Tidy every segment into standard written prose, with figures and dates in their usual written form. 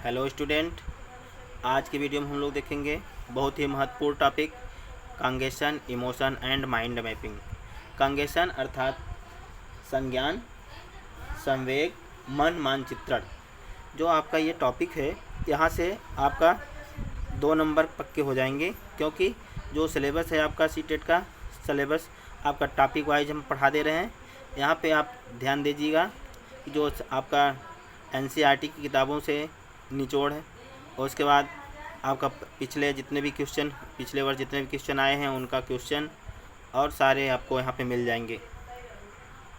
Hello student, आज की video में हम लोग देखेंगे बहुत ही महत्वपूर्ण topic cognition, emotion and mind mapping. Cognition अर्थात संज्ञान, संवेग, मन मानचित्रण। जो आपका ये टॉपिक है, यहाँ से आपका 2 नंबर पक्के हो जाएंगे, क्योंकि जो सिलेबस है आपका सीटेट का सिलेबस आपका टॉपिक वाइज हम पढ़ा दे रहे हैं। यहाँ पे आप ध्यान दीजिएगा कि जो आपका एनसीईआरटी की किताबों से निचोड़ है, और उसके बाद आपका पिछले वर्ष जितने भी क्वेश्चन आए हैं उनका क्वेश्चन और सारे आपको यहाँ पे मिल जाएंगे।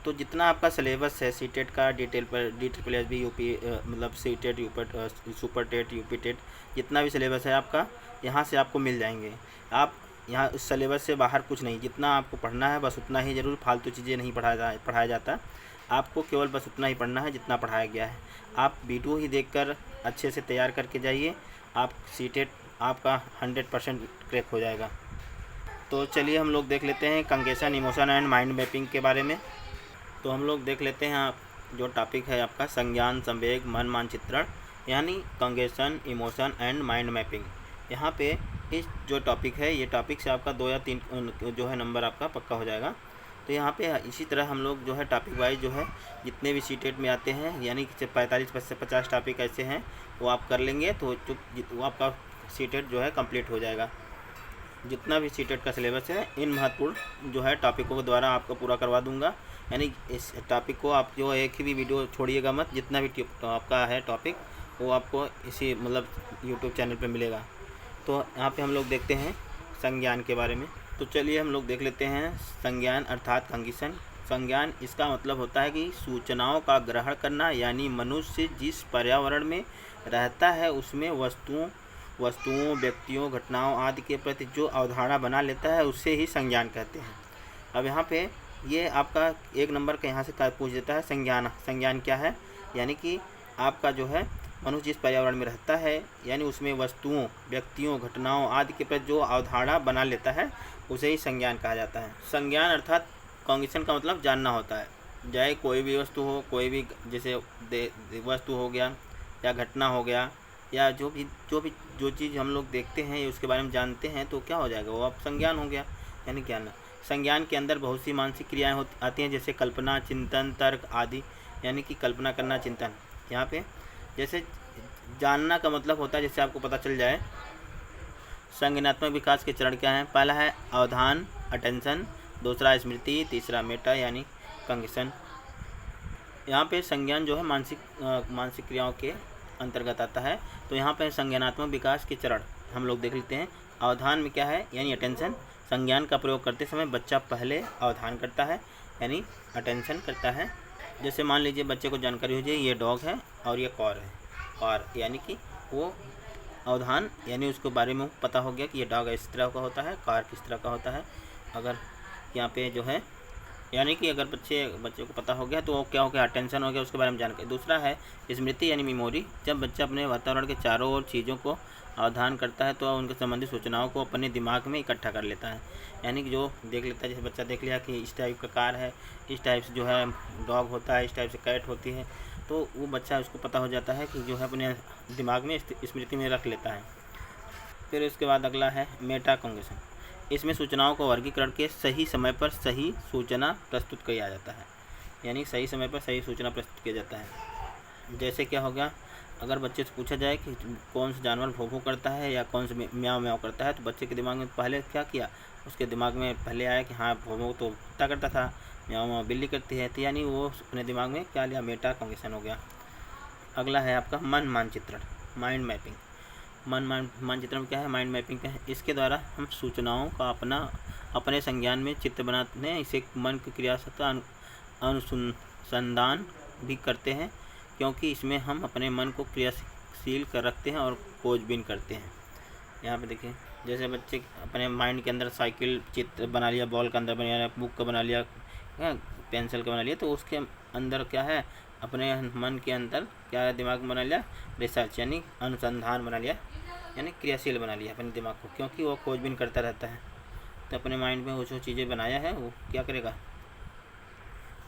तो जितना आपका सिलेबस है सीटेट का डिटेल पर DSSB यूपी मतलब CTET super TET UP TET जितना भी सिलेबस है आपका यहाँ से आपको मिल जाएंगे। आप यहाँ उस सिलेबस से बाहर कुछ नहीं, जितना आपको पढ़ना है बस उतना ही, ज़रूर फालतू चीज़ें नहीं पढ़ाया जाता। आपको केवल बस उतना ही पढ़ना है जितना पढ़ाया गया है। आप वीडियो ही देखकर अच्छे से तैयार करके जाइए, आप सीटेट आपका 100% क्रैक हो जाएगा। तो चलिए हम लोग देख लेते हैं कंगेशन, इमोशन एंड माइंड मैपिंग के बारे में। तो हम लोग देख लेते हैं आप जो टॉपिक है आपका संज्ञान, संवेग, मन मानचित्रण, यानी कंगेशन, इमोशन एंड माइंड मैपिंग। यहाँ पे इस जो टॉपिक है, ये टॉपिक से आपका 2 या 3 जो है नंबर आपका पक्का हो जाएगा। तो यहाँ पे इसी तरह हम लोग जो है टॉपिक वाइज जो है जितने भी सीटेट में आते हैं, यानी कि 45 से 50 टॉपिक ऐसे हैं, वो आप कर लेंगे तो वो आपका सीटेट जो है कंप्लीट हो जाएगा। जितना भी सीटेट का सिलेबस है इन महत्वपूर्ण जो है टॉपिकों के द्वारा आपको पूरा करवा दूंगा। यानी इस टॉपिक को आप जो एक ही भी वीडियो छोड़िएगा मत, जितना भी आपका है टॉपिक वो आपको इसी मतलब यूट्यूब चैनल पे मिलेगा। तो यहाँ पे हम लोग देखते हैं संज्ञान के बारे में। तो चलिए हम लोग देख लेते हैं संज्ञान अर्थात कंगीशन। संज्ञान इसका मतलब होता है कि सूचनाओं का ग्रहण करना, यानी मनुष्य जिस पर्यावरण में रहता है उसमें वस्तुओं, व्यक्तियों, घटनाओं आदि के प्रति जो अवधारणा बना लेता है उसे ही संज्ञान कहते हैं। अब यहाँ पे ये आपका 1 नंबर का यहाँ से पूछ देता है संज्ञान क्या है, यानी कि आपका जो है मनुष्य जिस पर्यावरण में रहता है, यानी उसमें वस्तुओं, व्यक्तियों, घटनाओं आदि के प्रति जो अवधारणा बना लेता है उसे ही संज्ञान कहा जाता है। संज्ञान अर्थात कॉग्निशन का मतलब जानना होता है। चाहे कोई भी वस्तु हो, कोई भी जैसे वस्तु हो गया या घटना हो गया, या जो चीज़ हम लोग देखते हैं उसके बारे में जानते हैं, तो क्या हो जाएगा, वो आप संज्ञान हो गया, यानी ज्ञान। संज्ञान के अंदर बहुत सी मानसिक क्रियाएँ आती हैं, जैसे कल्पना, चिंतन, तर्क आदि, यानी कि कल्पना करना, चिंतन। यहाँ पे जैसे जानना का मतलब होता है, जैसे आपको पता चल जाए संज्ञानात्मक विकास के चरण क्या हैं। पहला है अवधान, अटेंशन, दूसरा स्मृति, तीसरा मेटा यानी कंगीशन। यहाँ पे संज्ञान जो है मानसिक क्रियाओं के अंतर्गत आता है। तो यहाँ पे संज्ञानात्मक विकास के चरण हम लोग देख लेते हैं। अवधान में क्या है, यानी अटेंशन। संज्ञान का प्रयोग करते समय बच्चा पहले अवधान करता है, यानी अटेंशन करता है। जैसे मान लीजिए बच्चे को जानकारी हो जाए ये डॉग है और ये कार है, कार यानी कि वो अवधान, यानी उसके बारे में पता हो गया कि ये डॉग इस तरह का होता है, कार किस तरह का होता है। अगर यहाँ पे जो है यानी कि अगर बच्चे को पता हो गया तो वो क्या हो गया, अटेंशन हो गया, उसके बारे में जानकारी। दूसरा है स्मृति यानी मेमोरी। जब बच्चा अपने वातावरण के चारों ओर चीज़ों को अवधान करता है तो उनके संबंधित सूचनाओं को अपने दिमाग में इकट्ठा कर लेता है, यानी कि जो देख लेता है, जैसे बच्चा देख लिया कि इस टाइप का कार है, इस टाइप से जो है डॉग होता है, इस टाइप से कैट होती है, तो वो बच्चा उसको पता हो जाता है कि जो है अपने दिमाग में स्मृति में रख लेता है। फिर उसके बाद अगला है मेटा कॉग्निशन। इसमें सूचनाओं को वर्गीकरण के सही समय पर सही सूचना प्रस्तुत किया जाता है, यानी सही समय पर सही सूचना प्रस्तुत किया जाता है। जैसे क्या होगा, अगर बच्चे से पूछा जाए कि कौन सा जानवर भों भों करता है या कौन सा म्याऊं म्याऊं करता है, तो बच्चे के दिमाग में पहले क्या किया, उसके दिमाग में पहले आया कि हाँ भों भों तो कुत्ता करता था, म्याऊं म्याऊं बिल्ली करती है, तो यानी वो अपने दिमाग में क्या लिया, मेटा कॉग्निशन हो गया। अगला है आपका मन मानचित्रण, माइंड मैपिंग। मानचित्रण में क्या है, माइंड मैपिंग क्या है। इसके द्वारा हम सूचनाओं का अपने संज्ञान में चित्र बनाते हैं। इसे मन की क्रिया का अनुसंधान भी करते हैं, क्योंकि इसमें हम अपने मन को क्रियाशील कर रखते हैं और खोजबीन करते हैं। यहाँ पे देखिए, जैसे बच्चे अपने माइंड के अंदर साइकिल चित्र बना लिया, बॉल का अंदर बना लिया, बुक का बना लिया, पेंसिल का बना लिया, तो उसके अंदर क्या है, अपने मन के अंदर क्या है, दिमाग में बना लिया रिसर्च, यानी अनुसंधान बना लिया, यानी क्रियाशील बना लिया अपने दिमाग को, क्योंकि वो खोजबीन करता रहता है। तो अपने माइंड में वो जो चीज़ें बनाया है वो क्या करेगा,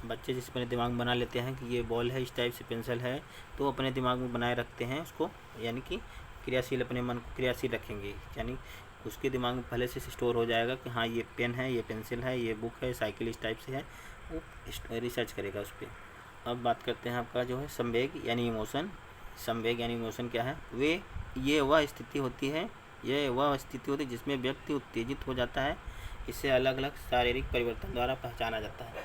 बच्चे जिस अपने दिमाग में बना लेते हैं कि ये बॉल है, इस टाइप से पेंसिल है, तो अपने दिमाग में बनाए रखते हैं उसको, यानी कि क्रियाशील, अपने मन को क्रियाशील रखेंगे, यानी उसके दिमाग में पहले से स्टोर हो जाएगा कि हाँ ये पेन है, ये पेंसिल है, ये बुक है, साइकिल इस टाइप से है, वो रिसर्च करेगा उस पर। अब बात करते हैं आपका जो है संवेग यानी इमोशन। संवेग यानी इमोशन क्या है? ये वह स्थिति होती है जिसमें व्यक्ति उत्तेजित हो जाता है। इसे अलग अलग शारीरिक परिवर्तन द्वारा पहचाना जाता है।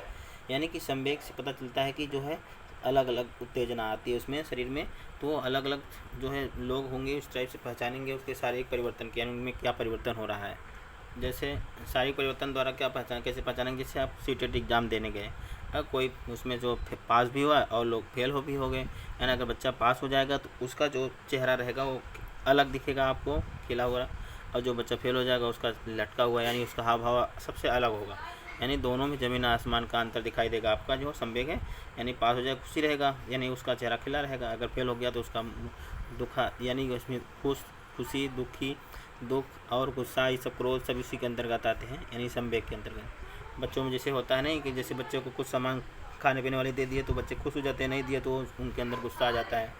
यानी कि संवेग से पता चलता है कि जो है अलग अलग उत्तेजना आती है उसमें शरीर में, तो अलग अलग जो है लोग होंगे उस टाइप से पहचानेंगे उसके शारीरिक परिवर्तन के, यानी उनमें क्या परिवर्तन हो रहा है। जैसे शारीरिक परिवर्तन द्वारा कैसे पहचानेंगे? जैसे आप सीटेट एग्ज़ाम देने गए, कोई उसमें जो पास भी हुआ और लोग फेल भी हो गए, यानी अगर बच्चा पास हो जाएगा तो उसका जो चेहरा रहेगा वो अलग दिखेगा आपको, खिला हुआ, और जो बच्चा फेल हो जाएगा उसका लटका हुआ, यानी उसका हाव भाव सबसे अलग होगा। यानी दोनों में ज़मीन आसमान का अंतर दिखाई देगा। आपका जो संवेग है, यानी पास हो जाएगा खुशी रहेगा, यानी उसका चेहरा खिला रहेगा, अगर फेल हो गया तो उसका दुखा, यानी उसमें खुशी, दुख और गुस्सा, ये सब क्रोध सब इसी के अंतर्गत आते हैं, यानी संवेग के अंतर्गत। बच्चों में जैसे होता है नहीं कि जैसे बच्चों को कुछ सामान खाने पीने वाले दे दिए तो बच्चे खुश हो जाते हैं, नहीं दिए तो उनके अंदर गुस्सा आ जाता है।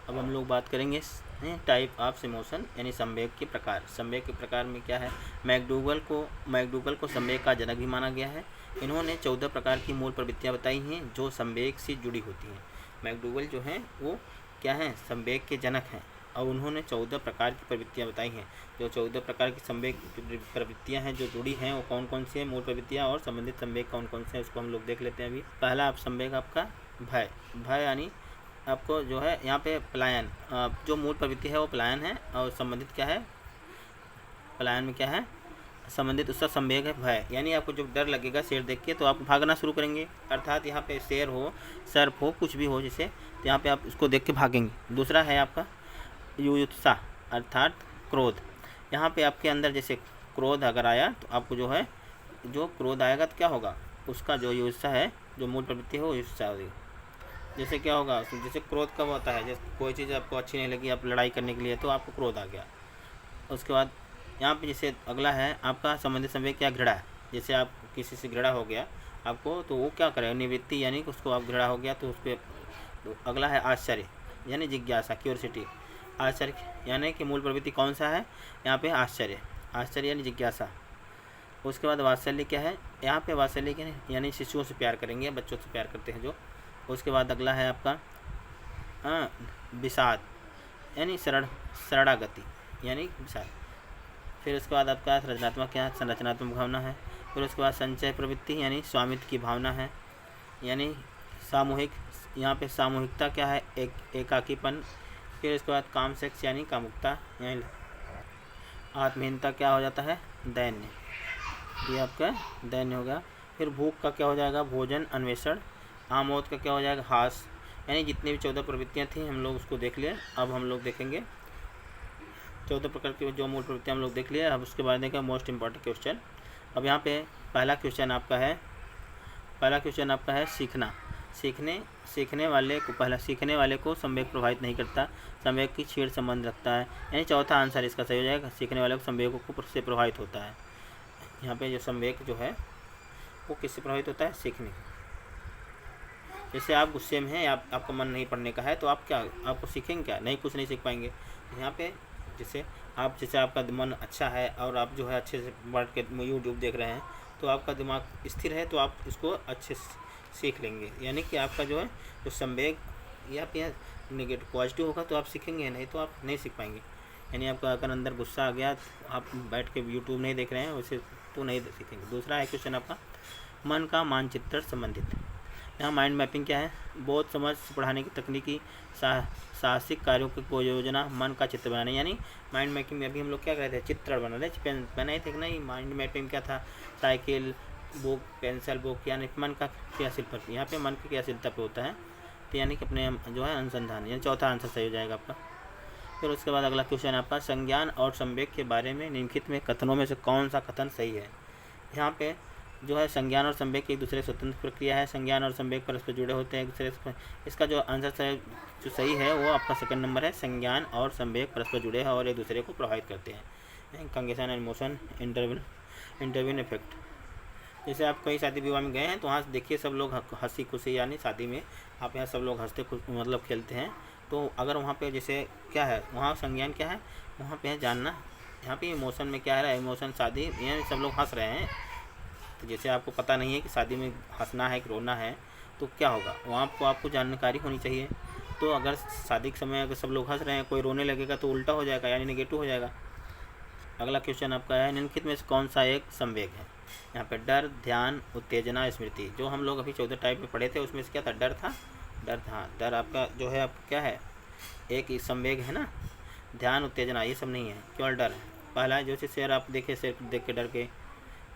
अब हम लोग बात करेंगे टाइप ऑफ इमोशन, यानी संवेग के प्रकार। संवेग के प्रकार में क्या है? मैकडूगल को संवेग का जनक भी माना गया है। इन्होंने 14 प्रकार की मूल प्रवृत्तियाँ बताई हैं जो संवेग से जुड़ी होती हैं। मैकडूगल जो हैं वो क्या हैं? संवेग के जनक हैं, और उन्होंने 14 प्रकार की प्रवृत्तियाँ बताई हैं। जो 14 प्रकार की संवेग प्रवृत्तियाँ हैं जो जुड़ी हैं वो कौन कौन सी हैं? मूल प्रवृत्तियाँ और संबंधित संवेग कौन कौन से हैं उसको हम लोग देख लेते हैं अभी। पहला आप संवेग आपका भय यानी आपको जो है यहाँ पे पलायन, जो मूल प्रवृत्ति है वो पलायन है, और संबंधित क्या है? पलायन में क्या है? संबंधित उसका संवेग है भय, यानी आपको जब डर लगेगा शेर देख के तो आप भागना शुरू करेंगे, अर्थात यहाँ पे शेर हो, सर्प हो, कुछ भी हो जैसे, तो यहाँ पे आप उसको देख के भागेंगे। दूसरा है आपका युयुत्सा अर्थात क्रोध। यहाँ पे आपके अंदर जैसे क्रोध अगर आया तो आपको जो है जो क्रोध आएगा तो क्या होगा? उसका जो युयुत्सा है, जो मूल प्रवृत्ति है वो युयुत्सा होगी। जैसे क्या होगा? जैसे क्रोध कब होता है? जैसे कोई चीज़ आपको अच्छी नहीं लगी, आप लड़ाई करने के लिए, तो आपको क्रोध आ गया। उसके बाद यहाँ पे जैसे अगला है आपका संबंधित संवेग क्या? घृणा। जैसे आप किसी से घृणा हो गया आपको, तो वो क्या करेगा? निवृत्ति, यानी कि उसको आप घृणा हो गया तो उस पर। तो अगला है आश्चर्य यानी जिज्ञासा, क्यूरियोसिटी। आश्चर्य यानी कि मूल प्रवृत्ति कौन सा है? यहाँ पे आश्चर्य यानी जिज्ञासा। उसके बाद वात्सल्य क्या है? यहाँ पे वात्सल्य क्या है? यानी शिशुओं से प्यार करेंगे, बच्चों से प्यार करते हैं जो। उसके बाद अगला है आपका विषाद यानी शरणागति यानी विषाद। फिर उसके बाद आपका रचनात्मक क्या है? संरचनात्मक भावना है। फिर उसके बाद संचय प्रवृत्ति यानी स्वामित्व की भावना है, यानी सामूहिक, यहाँ पे सामूहिकता क्या है? एकाकीपन। फिर उसके बाद काम सेक्स यानी कामुकता, यानी आत्महीनता क्या हो जाता है? दैन्य, ये आपका दैन्य हो गया। फिर भूख का क्या हो जाएगा? भोजन अन्वेषण। आमोद का क्या हो जाएगा? हास। यानी जितनी भी 14 प्रवृत्तियाँ थी हम लोग उसको देख लिए। अब हम लोग देखेंगे 14 प्रकार की जो मूल प्रवृत्तियाँ हम लोग देख लिए। अब उसके बाद देखें मोस्ट इम्पॉर्टेंट क्वेश्चन। अब यहाँ पे पहला क्वेश्चन आपका है सीखना। सीखने वाले को संवेग प्रभावित नहीं करता, संवेग की छेड़ संबंध रखता है, यानी चौथा आंसर इसका सही हो जाएगा। सीखने वाले को संवेगों को से प्रभावित होता है। यहाँ पे जो संवेग जो है वो किससे प्रभावित होता है? सीखने। जैसे आप गुस्से में हैं, आपका मन नहीं पढ़ने का है, तो आपको सीखेंगे क्या? नहीं, कुछ नहीं सीख पाएंगे। यहाँ पे जैसे आपका मन अच्छा है और आप जो है अच्छे से बैठ के यूट्यूब देख रहे हैं, तो आपका दिमाग स्थिर है, तो आप इसको अच्छे से सीख लेंगे। यानी कि आपका जो है जो संवेग या फिर नेगेटिव पॉजिटिव होगा तो आप सीखेंगे, नहीं तो आप नहीं सीख पाएंगे। यानी आपका अगर अंदर गुस्सा आ गया तो आप बैठ के यूट्यूब नहीं देख रहे हैं वैसे तो नहीं सीखेंगे। दूसरा है क्वेश्चन आपका मन का मानचित्र संबंधित। यहाँ माइंड मैपिंग क्या है? बहुत समझ पढ़ाने की तकनीकी साहसिक कार्यों की योजना, मन का चित्र बनाने। यानी माइंड मैपिंग में अभी हम लोग क्या कर रहे थे? चित्र बना रहे, बनाए थे कि नहीं? माइंड मैपिंग क्या था? साइकिल, बुक, पेंसिल, बुक, यानी मन का क्रियाशील पर, यहाँ पे मन की क्रियाशीलता पे होता है, तो यानी कि अपने जो है अनुसंधान, यानी चौथा आंसर सही हो जाएगा आपका। फिर उसके बाद अगला क्वेश्चन आपका संज्ञान और संवेग के बारे में निम्नलिखित में कथनों में से कौन सा कथन सही है? यहाँ पे जो है संज्ञान और संवेग की एक दूसरे स्वतंत्र प्रक्रिया है। संज्ञान और संवेग परस्पर जुड़े होते हैं एक दूसरे से। इसका जो आंसर जो सही है वो आपका सेकंड नंबर है। संज्ञान और संवेग परस्पर जुड़े हैं और एक दूसरे को प्रभावित करते हैं। कंगेशन एंड इमोशन इंटरव्यून इफेक्ट। जैसे आप कहीं शादी विवाह में गए हैं तो वहाँ से देखिए सब लोग हंसी खुशी, यानी शादी में आप यहाँ सब लोग हंसते मतलब खेलते हैं। तो अगर वहाँ पे जैसे क्या है, वहाँ संज्ञान क्या है, वहाँ पे है जानना। यहाँ पे इमोशन में क्या है, इमोशन शादी, यहाँ सब लोग हंस रहे हैं। तो जैसे आपको पता नहीं है कि शादी में हंसना है कि रोना है, तो क्या होगा, वहाँ को आपको जानकारी होनी चाहिए। तो अगर शादी के समय अगर सब लोग हंस रहे हैं, कोई रोने लगेगा तो उल्टा हो जाएगा, यानी नेगेटिव हो जाएगा। अगला क्वेश्चन आपका है, निम्नलिखित में से कौन सा एक संवेग है। यहाँ पे डर, ध्यान, उत्तेजना, स्मृति, जो हम लोग अभी 14 टाइप में पढ़े थे उसमें से क्या था, डर था। डर था, डर आपका जो है आपका क्या है, एक संवेग है ना। ध्यान, उत्तेजना ये सब नहीं है, केवल डर है। पहला है जैसे शेर आप देखे, शेर देख के डर के।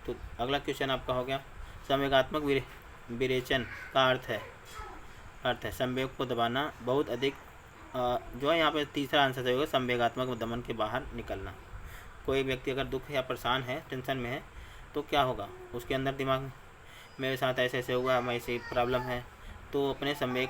तो अगला क्वेश्चन आपका हो गया, संवेगात्मक विरेचन का अर्थ है संवेग को दबाना, बहुत अधिक जो है यहाँ पे तीसरा आंसर सही होगा, संवेगात्मक दमन के बाहर निकलना। कोई व्यक्ति अगर दुख या परेशान है, टेंशन में है, तो क्या होगा, उसके अंदर दिमाग में मेरे साथ ऐसे ऐसे हुआ, मैं ऐसी प्रॉब्लम है, तो अपने संवेग